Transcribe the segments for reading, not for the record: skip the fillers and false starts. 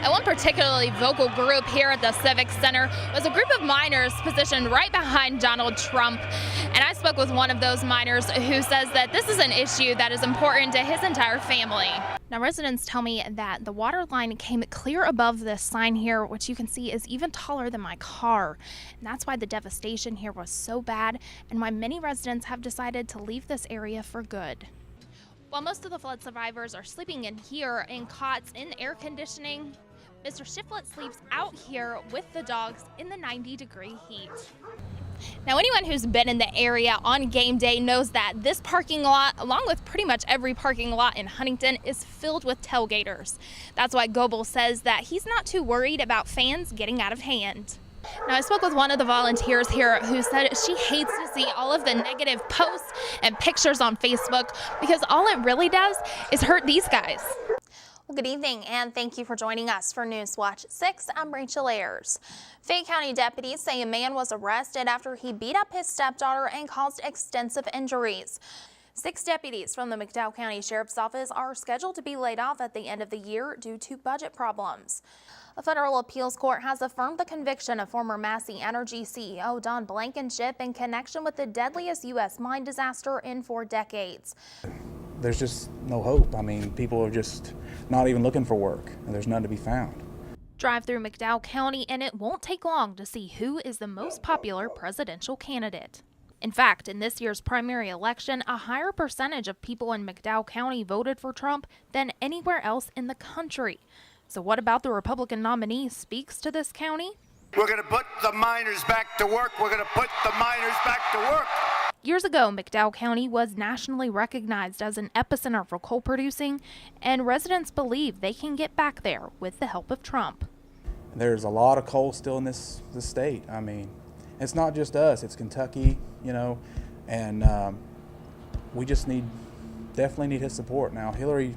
And one particularly vocal group here at the Civic Center was a group of miners positioned right behind Donald Trump. And I spoke with one of those miners who says that this is an issue that is important to his entire family. Now, residents tell me that the water line came clear above this sign here, which you can see is even taller than my car. And that's why the devastation here was so bad and why many residents have decided to leave this area for good. While most of the flood survivors are sleeping in here in cots in air conditioning, Mr. Shiflett sleeps out here with the dogs in the 90-degree heat. Now, anyone who's been in the area on game day knows that this parking lot, along with pretty much every parking lot in Huntington, is filled with tailgaters. That's why Goebel says that he's not too worried about fans getting out of hand. Now, I spoke with one of the volunteers here who said she hates to see all of the negative posts and pictures on Facebook because all it really does is hurt these guys. Well, good evening, and thank you for joining us for Newswatch 6. I'm Rachel Ayers. Fayette County deputies say a man was arrested after he beat up his stepdaughter and caused extensive injuries. 6 deputies from the McDowell County Sheriff's Office are scheduled to be laid off at the end of the year due to budget problems. A federal appeals court has affirmed the conviction of former Massey Energy CEO Don Blankenship in connection with the deadliest U.S. mine disaster in 4 decades. There's just no hope. I mean, people are just not even looking for work, and there's none to be found. Drive through McDowell County, and it won't take long to see who is the most popular presidential candidate. In fact, in this year's primary election, a higher percentage of people in McDowell County voted for Trump than anywhere else in the country. So what about the Republican nominee speaks to this county? We're going to put the miners back to work. We're going to put the miners back to work. Years ago, McDowell County was nationally recognized as an epicenter for coal producing, and residents believe they can get back there with the help of Trump. There's a lot of coal still in this state. I mean, it's not just us, it's Kentucky, you know, and we just definitely need his support. Now, Hillary,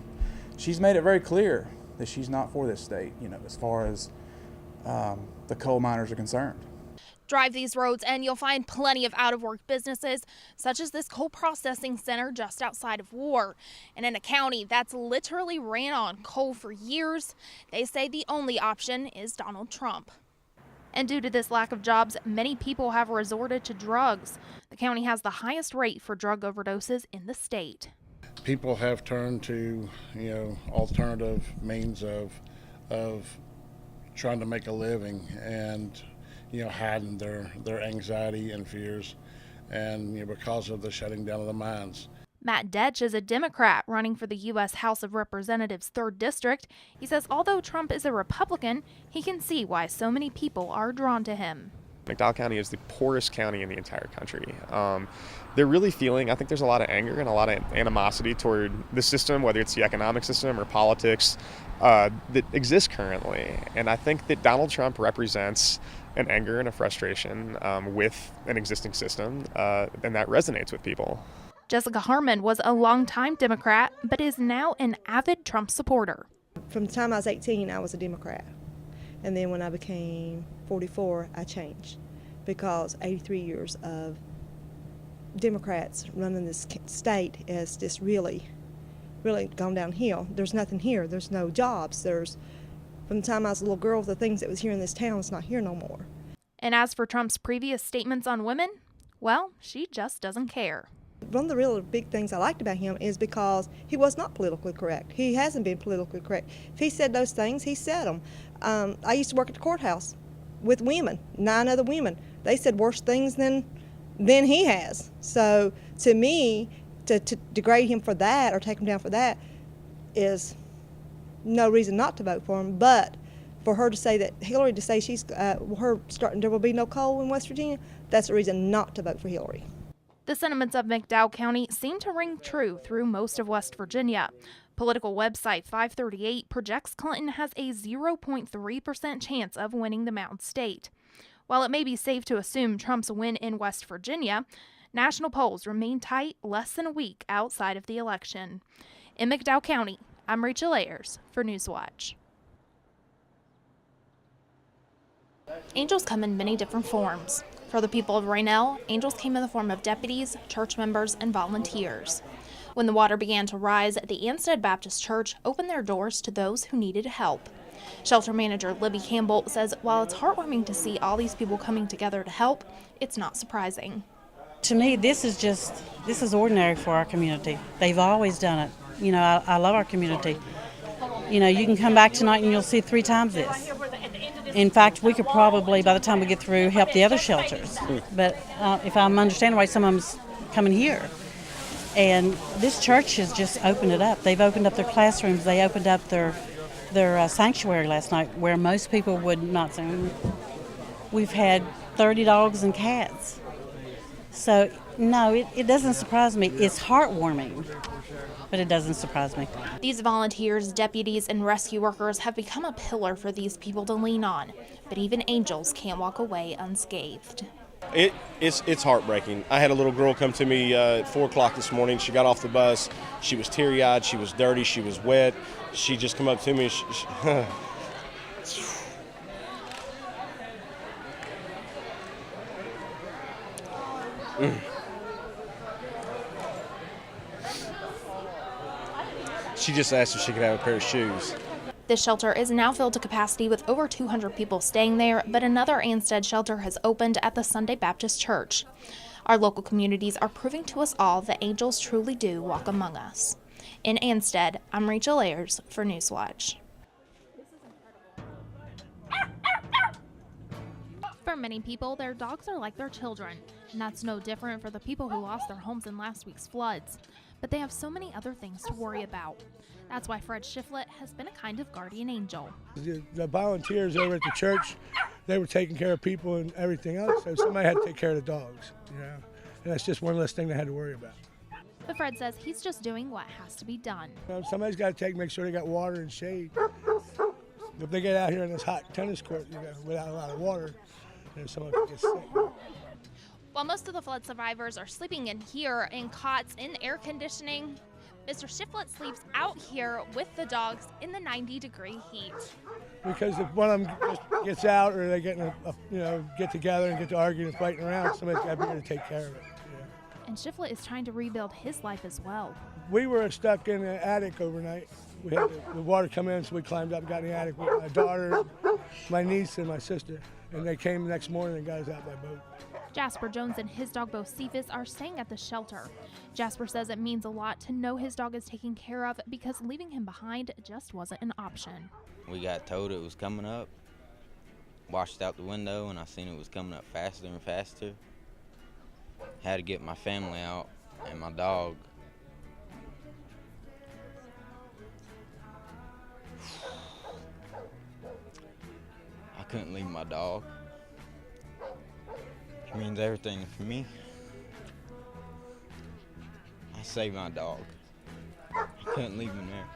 she's made it very clear that she's not for this state, you know, as far as the coal miners are concerned. Drive these roads and you'll find plenty of out-of-work businesses, such as this coal processing center just outside of War. And in a county that's literally ran on coal for years, they say the only option is Donald Trump. And due to this lack of jobs, many people have resorted to drugs. The county has the highest rate for drug overdoses in the state. People have turned to, alternative means of trying to make a living and hiding their anxiety and fears, and because of the shutting down of the mines. Matt Detch is a Democrat running for the U.S. House of Representatives 3rd District. He says although Trump is a Republican, he can see why so many people are drawn to him. McDowell County is the poorest county in the entire country. They're really feeling, I think there's a lot of anger and a lot of animosity toward the system, whether it's the economic system or politics that exists currently. And I think that Donald Trump represents an anger and a frustration with an existing system, and that resonates with people. Jessica Harmon was a longtime Democrat, but is now an avid Trump supporter. From the time I was 18, I was a Democrat. And then when I became 44, I changed because 83 years of Democrats running this state has just really gone downhill. There's nothing here. There's no jobs. From the time I was a little girl, the things that was here in this town is not here no more. And as for Trump's previous statements on women, well, she just doesn't care. One of the real big things I liked about him is because he was not politically correct. He hasn't been politically correct. If he said those things, he said them. I used to work at the courthouse with women, 9 other women. They said worse things than he has. So to me, to degrade him for that or take him down for that is no reason not to vote for him. But for her to say that, Hillary to say there will be no coal in West Virginia, that's a reason not to vote for Hillary. The sentiments of McDowell County seem to ring true through most of West Virginia. Political website 538 projects Clinton has a 0.3% chance of winning the Mountain State. While it may be safe to assume Trump's win in West Virginia, national polls remain tight less than a week outside of the election. In McDowell County, I'm Rachel Ayers for Newswatch. Angels come in many different forms. For the people of Raynell, angels came in the form of deputies, church members, and volunteers. When the water began to rise, the Anstead Baptist Church opened their doors to those who needed help. Shelter manager Libby Campbell says while it's heartwarming to see all these people coming together to help, it's not surprising. To me, this is ordinary for our community. They've always done it. You know, I love our community. You know, you can come back tonight and you'll see 3 times this. In fact, we could probably, by the time we get through, help the other shelters. But if I'm understanding right, some of them's coming here. And this church has just opened it up. They've opened up their classrooms. They opened up their sanctuary last night, where most people would not say. We've had 30 dogs and cats. So, no, it doesn't surprise me. It's heartwarming, but it doesn't surprise me. These volunteers, deputies, and rescue workers have become a pillar for these people to lean on, but even angels can't walk away unscathed. It's heartbreaking. I had a little girl come to me at 4 o'clock this morning. She got off the bus. She was teary-eyed. She was dirty. She was wet. She just come up to me. She just asked if she could have a pair of shoes. This shelter is now filled to capacity with over 200 people staying there, but another Anstead shelter has opened at the Sunday Baptist Church. Our local communities are proving to us all that angels truly do walk among us. In Anstead, I'm Rachel Ayers for Newswatch. For many people, their dogs are like their children, and that's no different for the people who lost their homes in last week's floods. But they have so many other things to worry about. That's why Fred Shiflett has been a kind of guardian angel. The volunteers over at the church, they were taking care of people and everything else, so somebody had to take care of the dogs, you know. And that's just one less thing they had to worry about. But Fred says he's just doing what has to be done. Somebody's got to make sure they got water and shade. If they get out here in this hot tennis court, you know, without a lot of water, then someone could get sick. While most of the flood survivors are sleeping in here in cots in air conditioning, Mr. Shiflett sleeps out here with the dogs in the 90-degree heat. Because if one of them just gets out, or they get get together and get to arguing and fighting around, somebody's got to be here to take care of it. Yeah. And Shiflett is trying to rebuild his life as well. We were stuck in the attic overnight. We had the water come in, so we climbed up and got in the attic with my daughter, my niece, and my sister. And they came the next morning and got us out by boat. Jasper Jones and his dog Bo Cephas are staying at the shelter. Jasper says it means a lot to know his dog is taken care of because leaving him behind just wasn't an option. We got told it was coming up, watched out the window, and I seen it was coming up faster and faster. Had to get my family out and my dog. I couldn't leave my dog. It means everything for me. I saved my dog. I couldn't leave him there.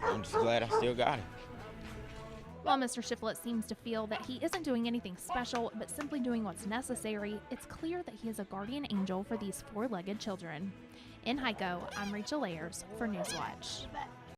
I'm just glad I still got him. While Mr. Shiflett seems to feel that he isn't doing anything special, but simply doing what's necessary, it's clear that he is a guardian angel for these 4-legged children. In Hico, I'm Rachel Ayers for Newswatch.